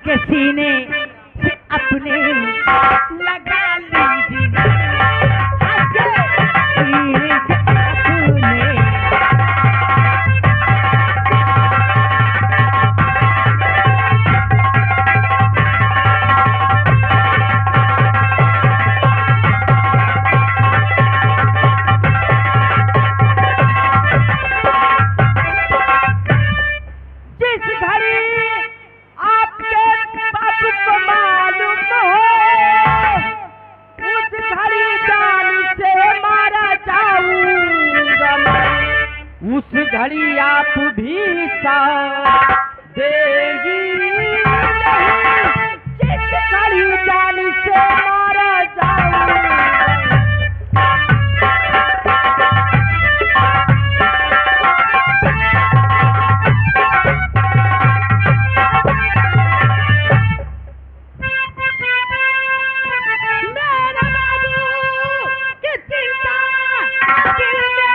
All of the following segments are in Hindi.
के सीने से अपने लगा लीजिए, आके सीने से अपने। उस घड़ी आप भी साथ देगी नहीं, जिस घड़ी जान से मारा जाऊं। मेरा बाबू की चिंता दिल में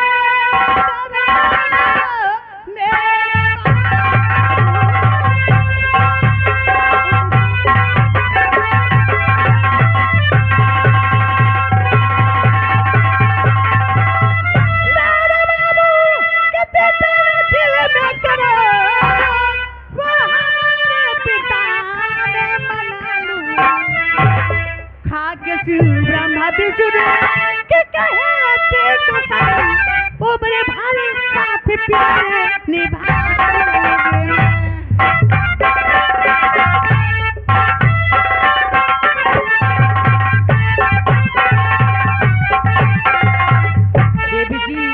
ब्रह्मा विष्णु के कहते तो सब उबरे भारे साथ प्यारे निभाओगे। देवी जी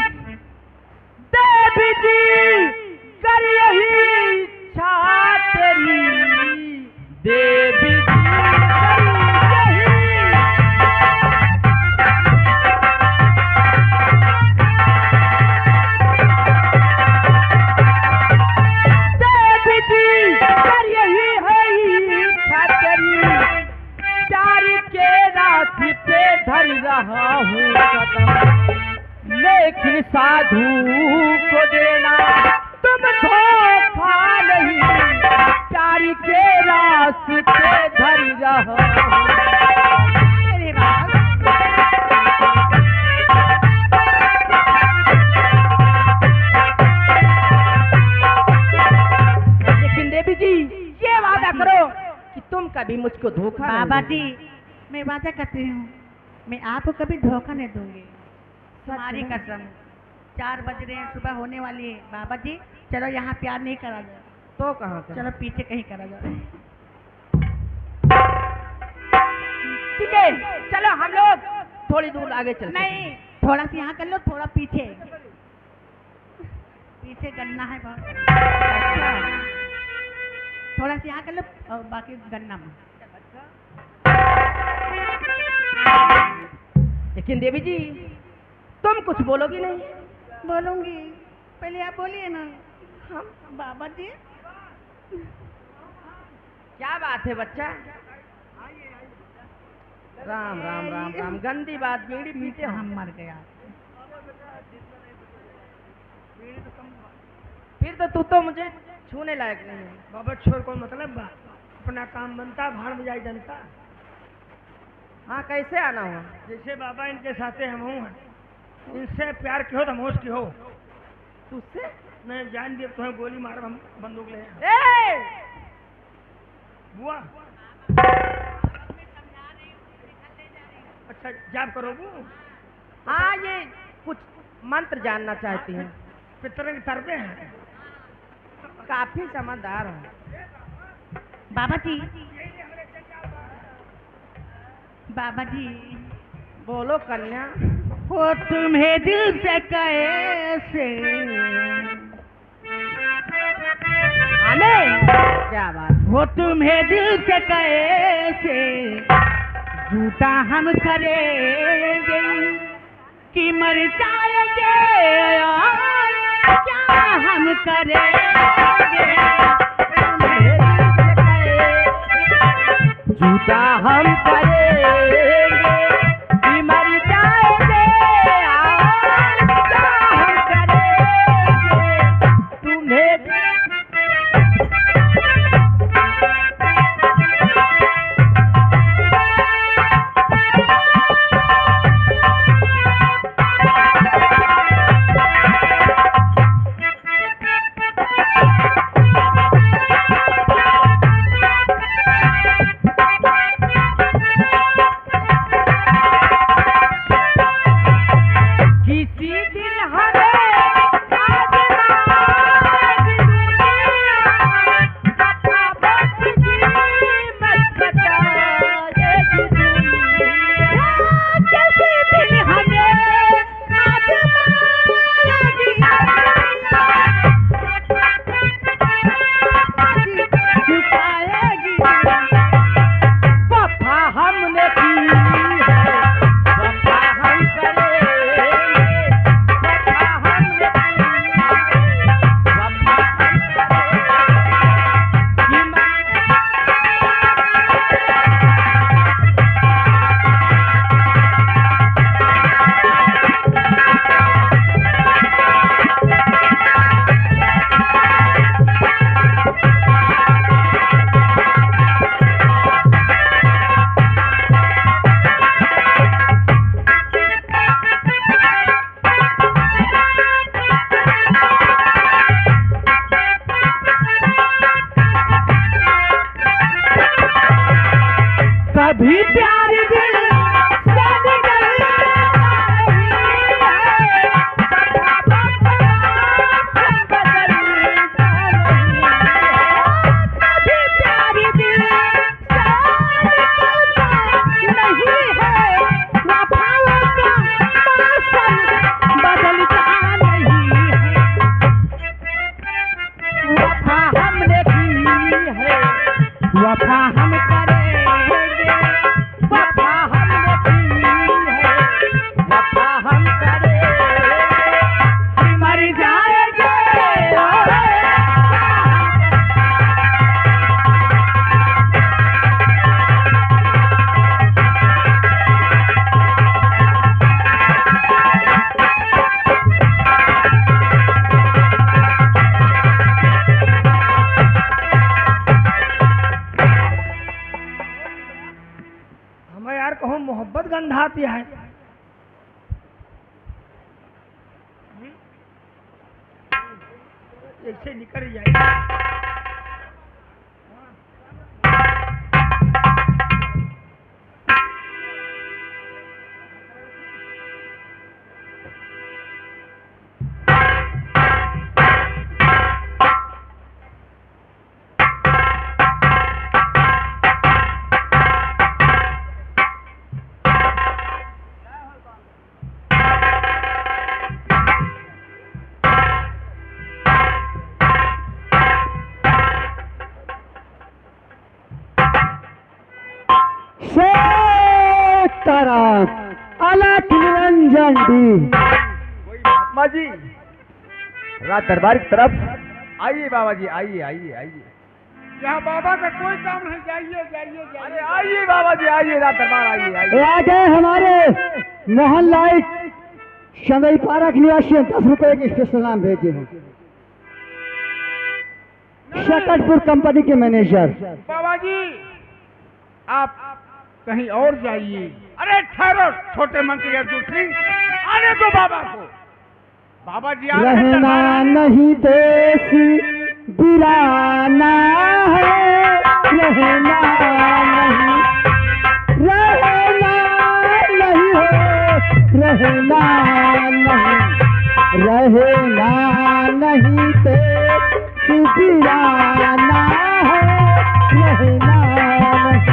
कर यही इच्छा तेरी, देवी जी पे धर रहा हूँ कदम, लेकिन साधु को देना तुम धोखा नहीं, चारी के रास्ते धर रहा हूँ। लेकिन देवी जी ये वादा करो कि तुम कभी मुझको धोखा। बाबा जी मैं वादा करती हूँ, मैं आपको कभी धोखा नहीं दूंगी, तुम्हारी कसम। 4 बज रहे हैं, सुबह होने वाली है। बाबा जी चलो यहाँ प्यार नहीं करा जाए तो कहाँ चलो पीछे कहीं करा जाए। ठीक है चलो हम लोग थोड़ी दूर आगे चलते। नहीं थोड़ा सा यहाँ कर लो, थोड़ा पीछे पीछे करना है बहुत। थोड़ा सा यहाँ कर लो और बाकी गन्ना में। लेकिन देवी जी तुम कुछ बोलोगी नहीं? बोलूंगी, पहले आप बोलिए ना। हम बाबा जी क्या बात है बच्चा? राम राम राम राम, गंदी बात, बीड़ी पीते हम मर गया। फिर तो तू तो मुझे छूने लायक नहीं है। बाबा छोड़ को मतलब अपना काम बनता, भाड़ में जाए जनता। हाँ कैसे आना हुआ? जैसे बाबा इनके साथे हम हूँ, इनसे प्यार की हो तो होश की हो। तुझसे मैं जान दिया तुम्हें गोली मार, हम बंदूक ले बुआ। अच्छा जाप करोगे? हाँ ये कुछ मंत्र जानना चाहती हैं। पितरंग तरबे हैं, काफी समझदार है। बाबा जी बाबा जी बोलो कन्या। हो तुम्हें दिल से कैसे हमें क्या बात हो, तुम्हें दिल से कैसे झूठा हम करेंगे कि मर जाएंगे, क्या हम करेंगे, झूठा हम करेंगे कि मर जाएंगे, क्या हम करेंगे तुम्हें। कभी प्यार दिल से निकल वफा हम करेंगे, वफा हमने की है, वफा हम करेंगे, मर जाएंगे। हमें यार कहूँ मोहब्बत गंधाती है। ऐसे निकल जाए। अलख निरंजन दी महात्मा जी रात दरबार की तरफ आइए। बाबा जी आइए आइए आइए। यहाँ बाबा का कोई काम नहीं, जाइए जाइए अरे जाइए। आइए बाबा जी आइए, रात दरबार आइए आइए। आ गए हमारे मोहन लाइट शंगई पार्क निवासी 10 रुपए के स्पेशल नाम भेजे हैं। शकटपुर कंपनी के मैनेजर। बाबा जी आप कहीं और जाइए। अरे ठहरो छोटे मंत्री अर्जुन सिंह, आने दो बाबा को। बाबा जी रहना नहीं देश बिराना है, रहना नहीं, रहना नहीं हो, रहना नहीं, रहना नहीं देश बिराना है, रहना नहीं।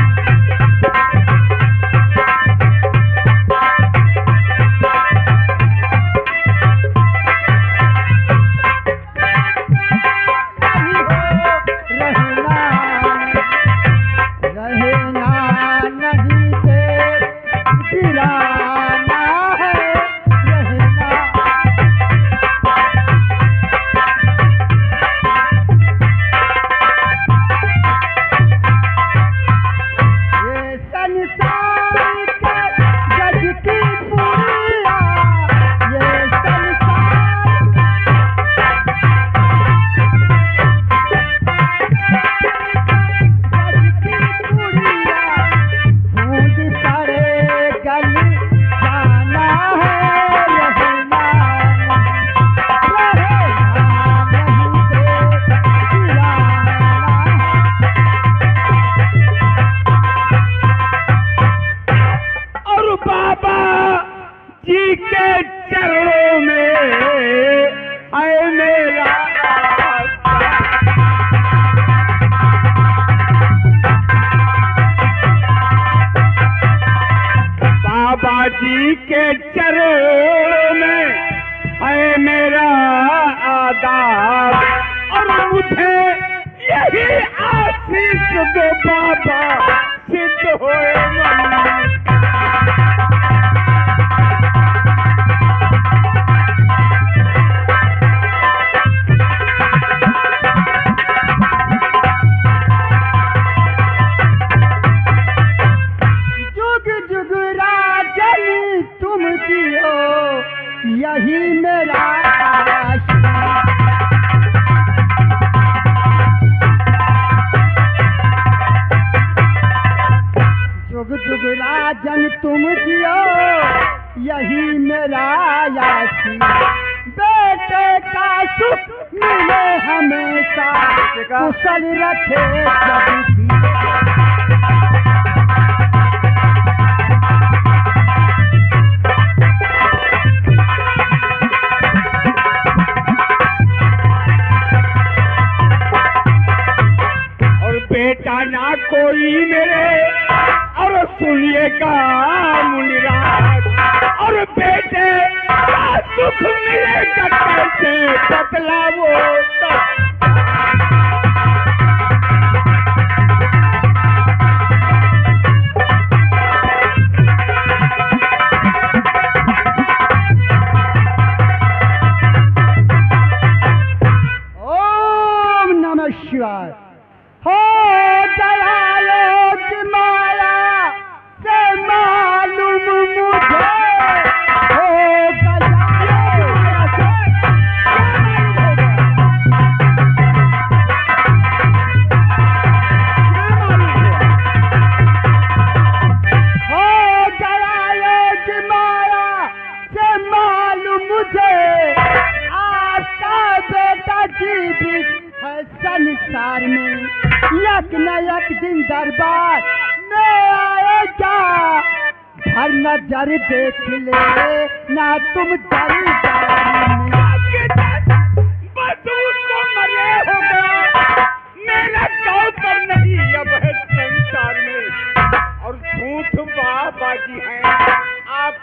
जी के चरणों में है मेरा आदाब, और मुझे यही आशीष दो बाबा, सिद्ध होए मन। यही मेरा जुग जुग राजन तुम जियो, यही मेरा यासी। बेटे का सुख मिले हमेशा, कुशल रखे सोई मेरे और सुनिएगा मुनिराज, और बेटे का सुख मिलेगा कैसे बतलाओ तो। ओम नमः शिवाय। हो दयालो की माया से मालूम मुझे, हो दयालो की माया से हो दयालो की माया से मालूम मुझे, आपका बेटा जीवित है संसार में, एक न एक दिन दरबार में आएगा, हर नजर देख ले ना तुम दरबार में। बस उसको मरे होगा, मेरा गौतम नहीं अब है संसार में, और झूठ बाबा जी हैं आप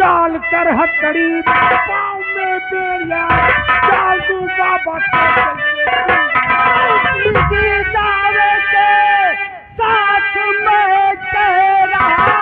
डाल कर हथकड़ी पाँव में बेड़िया डाल दूं बाबा के दावे के साथ में कह रहा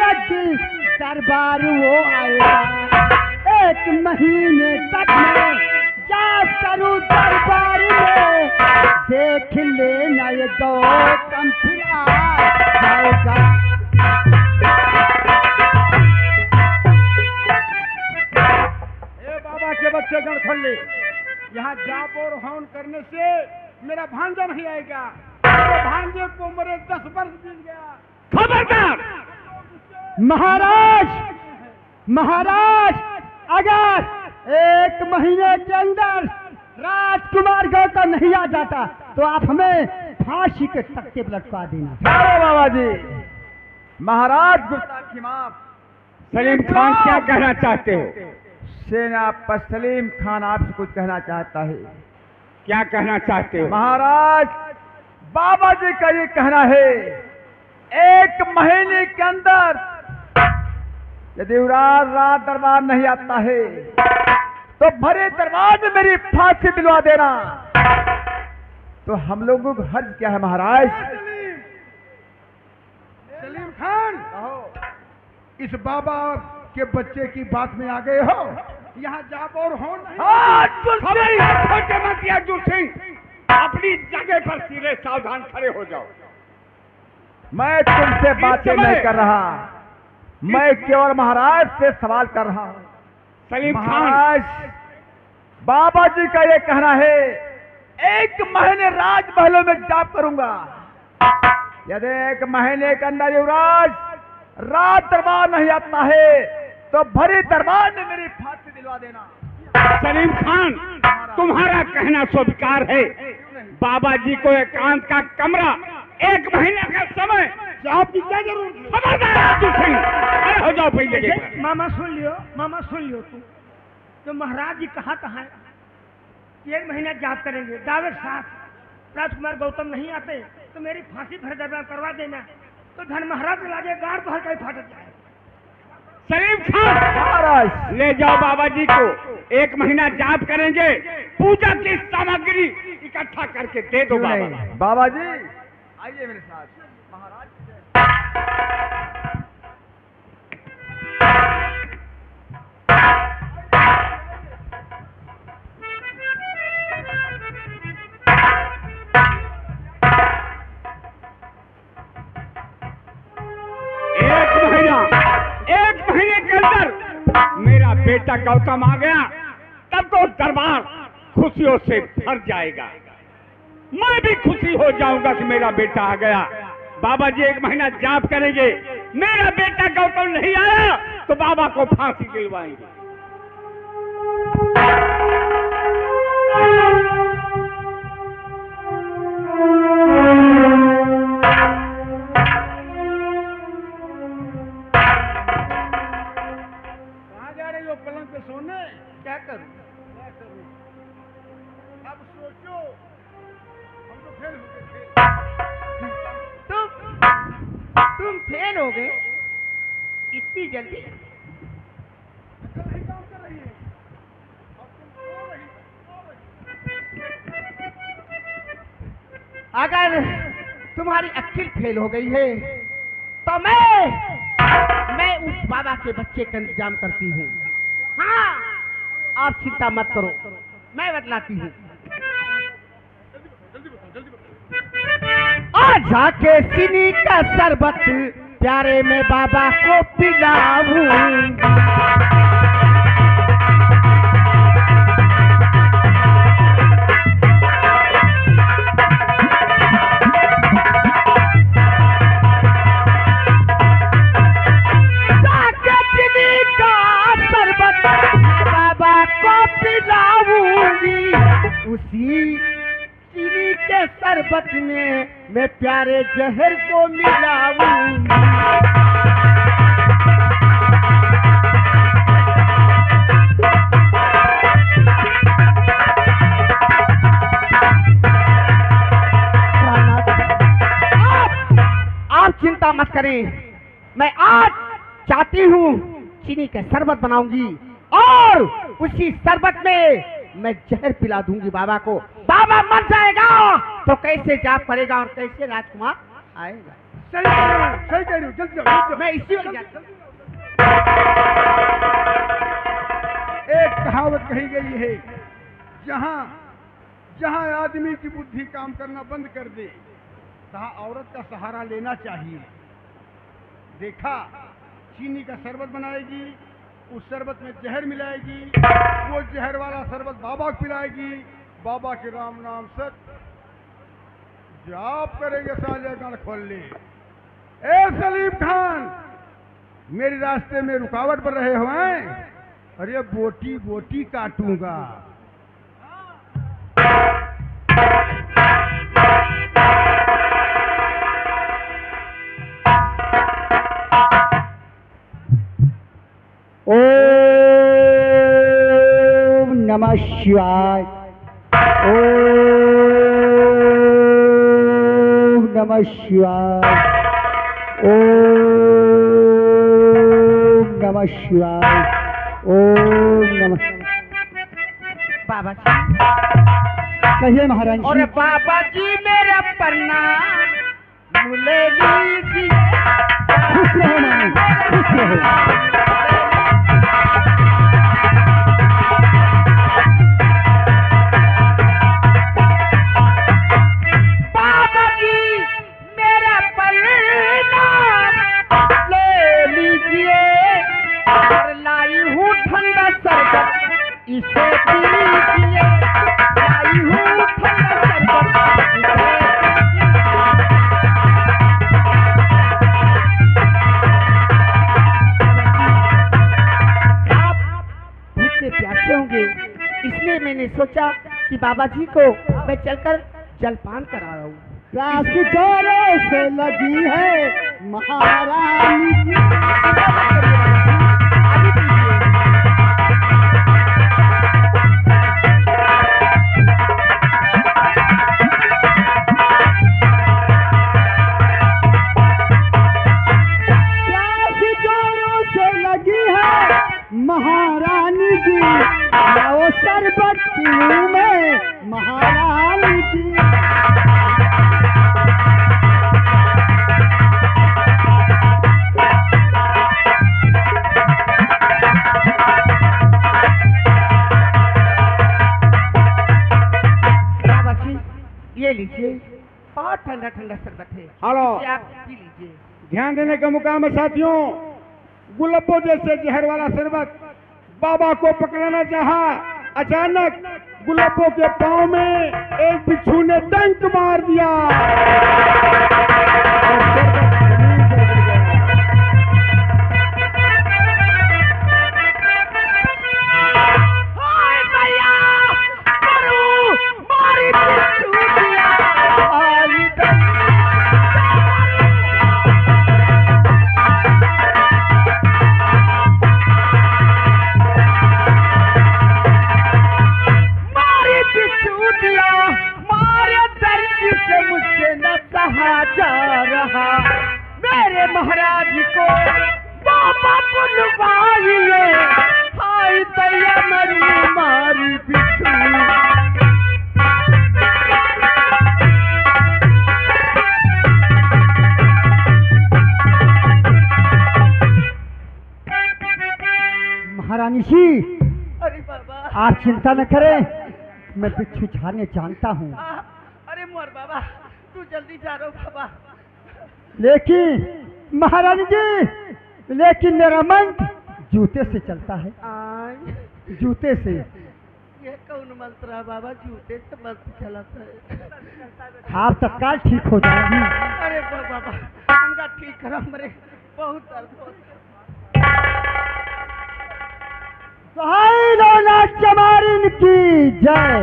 मंत्री दरबार वो आएगा, एक महीने तक में जा करूँ दरबार में, देख लेना ये गौतम फिर आ जाएगा। बाबा के बच्चे गणखल्ले, यहाँ जाप और हवन करने से मेरा भांजा नहीं आएगा, मेरे भांजे को मेरे 10 वर्ष बीत गया। खबरदार महाराज, महाराज अगर एक महीने के अंदर राजकुमार गौतम नहीं आ जाता तो आप हमें फांसी के तख्ते पर लटका देना। अरे बाबा जी, महाराज गुस्ताखी माफ। सलीम खान क्या कहना चाहते हो? सेनापति सलीम खान आपसे कुछ कहना चाहता है। क्या कहना चाहते हो? महाराज, बाबा जी का ये कहना है, एक महीने के अंदर यदि रात दरबार नहीं आता है तो भरे दरबार में मेरी फांसी दिलवा देना। तो हम लोगों को हर्ज क्या है महाराज? सलीम खान, इस बाबा के बच्चे की बात में आ गए हो, यहाँ जाप और हो छोटे मत अर्जुन सिंह, अपनी जगह पर सीधे सावधान खड़े हो जाओ। मैं तुमसे बातें नहीं कर रहा, मैं केवल महाराज से सवाल कर रहा हूँ। सलीम महाराज, बाबा जी का ये कहना है, एक महीने राजमहलों में जाप करूंगा, यदि एक महीने के अंदर युवराज रात दरबार नहीं आता है तो भरी दरबार में मेरी फांसी दिलवा देना। सलीम खान, तुम्हारा कहना स्वीकार है। बाबा जी को एकांत का कमरा, एक महीने का समय, आपकी क्या जरूरत है? खबरदार अर्जुन सिंह, खड़े हो जाओ पहले। मामा सुन लियो, मामा सुन लियो, तो महाराज जी कहाँ है? 1 महीना जाप करेंगे, दावे साथ राजकुमार गौतम नहीं आते तो मेरी फांसी भर दरबार करवा देना, तो धन महाराज लागे गाड़ तो हल्का ही फाट जाए। सलीम खान महाराज ले जाओ बाबा जी को, 1 महीना जाप करेंगे, पूजा की सामग्री इकट्ठा करके दे दो बाबा। बाबा जी आइए मेरे साथ। महाराज एक महीने के अंदर मेरा बेटा गौतम आ गया, तब तो दरबार खुशियों से भर जाएगा। मैं भी खुशी हो जाऊंगा कि मेरा बेटा आ गया। बाबा जी 1 महीना जाप करेंगे, मेरा बेटा गौतम नहीं आया तो बाबा को फांसी दिलवाएंगे। पलंग पे सोने क्या करूं? अब सोचो, हम तो फेल हो गए। तुम फेल हो गए इतनी जल्दी? अकल नहीं काम कर रही है, अब तुम सो रही। अगर तुम्हारी अक्ल फेल हो गई है तो मैं उस बाबा के बच्चे का इंतजाम करती हूँ। हाँ, आप चिंता मत करो, मैं बतलाती हूँ। और जाके चीनी का शरबत प्यारे में बाबा को पिलाऊं। उसी चीनी के शरबत में मैं प्यारे जहर को मिलाऊं। आप चिंता मत करें, मैं आज चाहती हूँ चीनी का शरबत बनाऊंगी और उसी शरबत में मैं जहर पिला दूंगी बाबा को। बाबा मर जाएगा तो कैसे जाप करेगा और कैसे राजकुमार आएगा? सही कह रही हूँ, जल्दी जाओ। मैं इसी वक्त जाता हूँ। एक कहावत कही गई है, जहाँ जहाँ आदमी की बुद्धि काम करना बंद कर दे, तहाँ औरत का सहारा लेना चाहिए। देखा, चीनी का शरबत बनाएगी, उस शरबत में जहर मिलाएगी, वो जहर वाला शरबत बाबा को पिलाएगी, बाबा के राम नाम से जाप करेंगे, साले गान खोल ले। ए सलीम खान, मेरे रास्ते में रुकावट बन रहे हो हैं? अरे बोटी बोटी काटूंगा। ओम नमः शिवाय। ओम नमः शिवाय। ओम नमः शिवाय। ओम नमः। बाबा जी, कहिए महाराज जी। और बाबा जी मेरा प्रणाम ले लीजिए। खुश रहो मानो, खुश रहो। इसे पीजिए, लाई हूँ ठंडा शरबत, आप भूखे प्यासे होंगे, इसलिए मैंने सोचा कि बाबा जी को मैं चलकर जलपान करा रहा हूँ। प्यास जोरों से लगी है महारानी जी। ठंडा ठंडा शरबत है, हेलो, इसे आप पी लीजिए। ध्यान देने का मुकाम है साथियों। गुलाबो जैसे जहर वाला शरबत बाबा को पकड़ना चाहा, अचानक गुलाबो के पांव में एक बिच्छू ने डंक मार दिया और शरबत जमीन पर गिर गया। हाय भैया, मरू, मारी बिच्छू दिया, हाय भैया। मारे दर्द से मुझसे न सहा जा रहा, मेरे महाराज को बाबा बुलवाइए, हाय दैया मरी मारी बिच्छू। महारानी जी, अरे बाबा, आप चिंता न करें, मैं बिच्छू झाड़ने जानता हूँ। अरे मोर बाबा, तू जल्दी जा रो बाबा। लेकिन महारानी जी, लेकिन मेरा मन जूते से चलता है, जूते से। ये कौन मंत्र है बाबा, जूते से मंत्र चलाता है? आप तत्काल ठीक हो जाएंगी। अरे बाबा, हमका ठीक करो, मेरे बहुत दर्द होता है। सहाय लोना चमारिन की जय,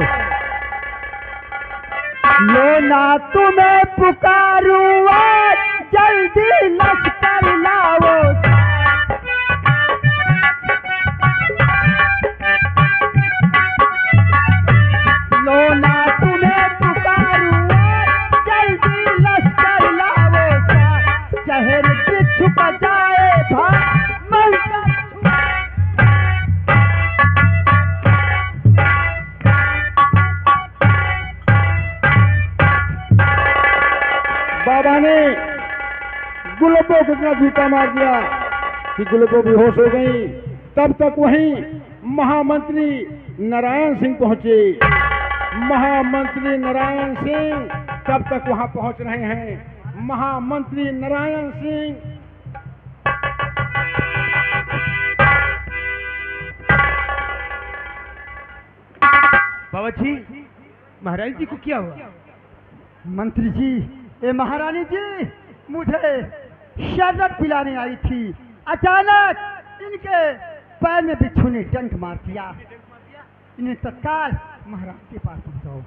लोना तुम्हें पुकारूं आज, जल्दी लश्कर लाओ। लोना तुम्हें पुकारूं आज, जल्दी लश्कर लाओ। शहर बिच्छू का जाए भाग, मंत्र बाबा ने गुलाबो को इतना जूता मार दिया कि गुलाबो बेहोश हो गई। तब तक वहीं महामंत्री नारायण सिंह पहुंचे। महामंत्री नारायण सिंह तब तक वहां पहुंच रहे हैं। महामंत्री नारायण सिंह बाबा जी, महाराज जी को क्या हुआ? मंत्री जी, ये महारानी जी मुझे शरबत पिलाने आई थी, अचानक इनके पैर में बिच्छू ने डंक मार दिया। इन्हें तत्काल महाराज के पास पहुंचाओ।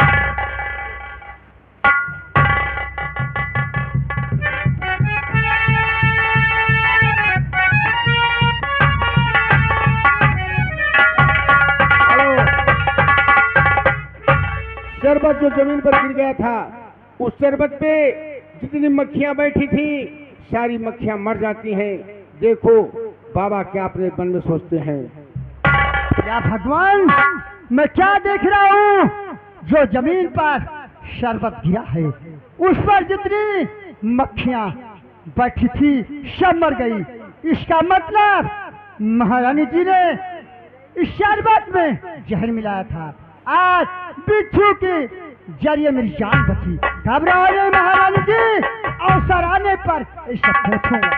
शरबत जो जमीन पर गिर गया था, उस शरबत पे जितनी मक्खियां बैठी थी सारी मक्खियां मर जाती हैं। देखो बाबा क्या अपने मन में सोचते हैं। क्या भगवान, मैं क्या देख रहा हूँ? जो जमीन पर शरबत गिरा है उस पर जितनी मक्खियां बैठी थी सब मर गई। इसका मतलब महारानी जी ने इस शरबत में जहर मिलाया था। आज बिच्छू के जरिए मेरी जान बची। घबराओ नहीं महारानी जी, अवसर आने पर इसे पूछूंगा।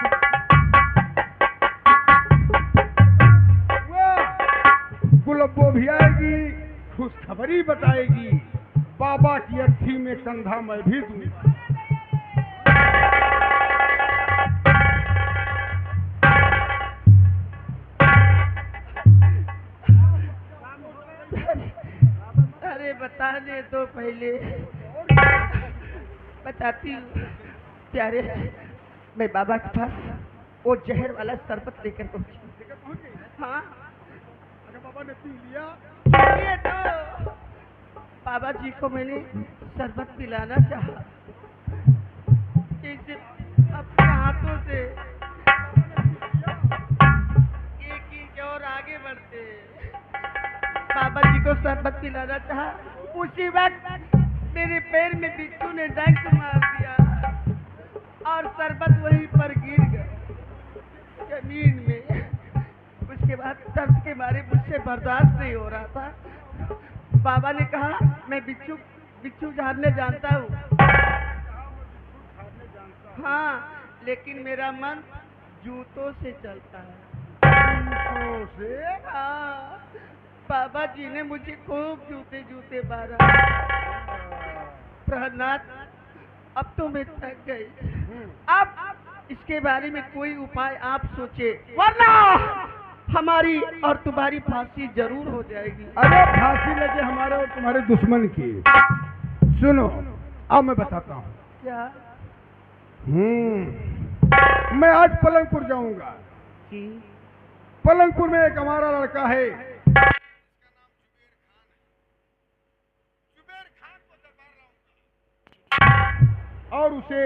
गुलाबो भी आएगी, खुशखबरी बताएगी। बाबा की अर्थी में कंधा मैं भी दूंगा। अरे बताने तो पहले बताती हूँ प्यारे, मैं बाबा के पास वो जहर वाला शरबत लेकर पहुंची। हाँ, अरे बाबा ने पी लिया। ये तो बाबा जी को मैंने शरबत पिलाना चाहा, जैसे अपने हाथों से एक इंच और आगे बढ़ते बाबा जी को शरबत पिलाना चाहा। उसी वक्त मेरे पैर में बिच्छू ने डंक मार दिया और शरबत वहीं पर गिर गया जमीन में। उसके बाद दर्द के मारे मुझसे बर्दाश्त नहीं हो रहा था। बाबा ने कहा मैं बिच्छू झाड़ने जानता हूँ। हाँ, लेकिन मेरा मन जूतों से चलता है। जूतों से? हाँ, बाबा जी ने मुझे खूब जूते जूते मारा। प्रहलाद, अब तो मैं थक गई। अब इसके बारे में कोई उपाय आप सोचे, वरना हमारी और तुम्हारी फांसी जरूर हो जाएगी। अरे फांसी लगे हमारे और तुम्हारे दुश्मन की। सुनो, अब मैं बताता हूँ। क्या? मैं आज पलंगपुर जाऊंगा। जी। पलंगपुर में एक हमारा लड़का है, जुबेर खान को दरबार लाऊंगा और उसे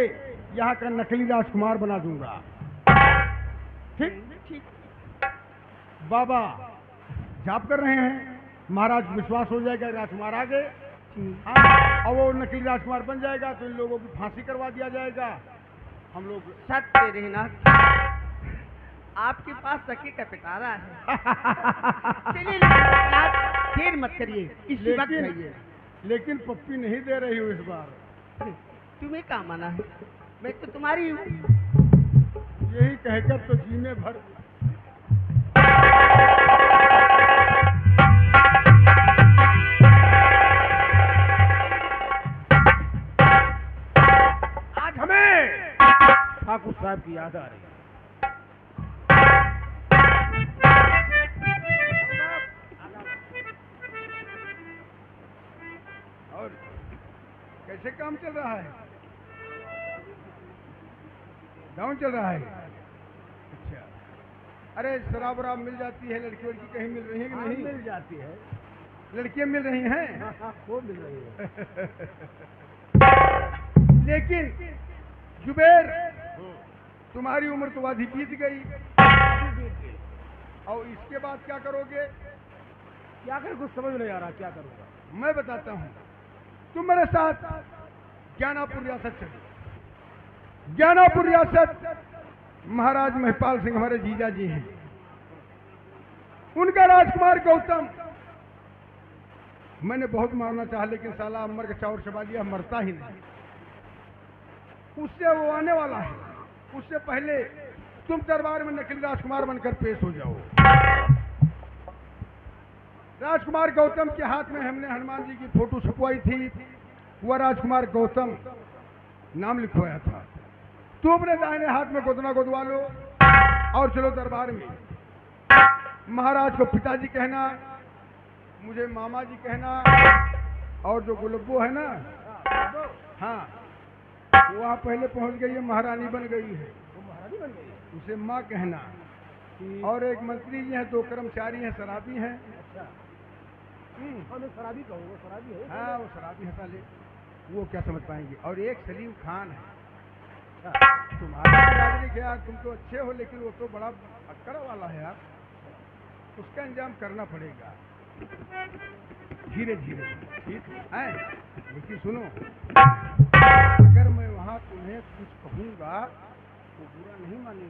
यहाँ का नकली राजकुमार बना दूंगा। ठीक ठीक। बाबा जाप कर रहे हैं, महाराज विश्वास हो जाएगा राजकुमार आ गए। हाँ, और वो नकली राजकुमार बन जाएगा तो इन लोगों की फांसी करवा दिया जाएगा। हम लोग सत्य रहना, आपके पास सखी का पिटारा है। चलिए देर मत करिए, इसी वक्त जाइए। लेकिन पप्पी नहीं दे रही हूँ इस बार। तुम्हें क्या माना है, मैं तो तुम्हारी हूँ। यही कहकर तो जी में भर। आज हमें ठाकुर साहब की याद आ रही है। और कैसे काम चल रहा है? डाउन चल रहा है। अच्छा, अरे शराब वराब मिल जाती है, लड़की वड़की कहीं मिल रही है कि नहीं? मिल जाती है, लड़कियां मिल रही हैं। वो मिल रही है। लेकिन जुबेर, तुम्हारी उम्र तो आधी बीत गई, और इसके बाद क्या करोगे? क्या कर, कुछ समझ नहीं आ रहा क्या करूंगा। मैं बताता हूँ, तुम मेरे साथ ज्ञानापुर रियासत चलो। ज्ञानापुर रियासत महाराज महिपाल सिंह हमारे जीजा जी हैं, उनका राजकुमार गौतम मैंने बहुत मारना चाहा, लेकिन साला अमर का चाउर चबा दिया, मरता ही नहीं। उससे वो आने वाला है, उससे पहले तुम दरबार में नकली राजकुमार बनकर पेश हो जाओ। राजकुमार गौतम के हाथ में हमने हनुमान जी की फोटो छपवाई थी, वह राजकुमार गौतम नाम लिखवाया था। तुम अपने दाहिने हाथ में गोदना गोदवा लो और चलो दरबार में। महाराज को पिताजी कहना, मुझे मामा जी कहना, और जो गुलब्बो है ना, हाँ, वहाँ पहले पहुँच गई है, महारानी बन गई है, उसे माँ कहना। और एक मंत्री जी हैं, 2 कर्मचारी हैं, शराबी हैं। शराबी कहो, वो शराबी है। हाँ, वो शराबी है साले, वो क्या समझ पाएंगे। और एक सलीम खान है। तुम्हारा बिरादरी क्या, तुम तो अच्छे हो, लेकिन वो तो बड़ा अक्कड़ वाला है यार, उसका इंतजाम करना पड़ेगा धीरे धीरे। ठीक है, लेकिन सुनो, अगर मैं वहाँ तुम्हें कुछ कहूँगा तो बुरा नहीं मानेगा।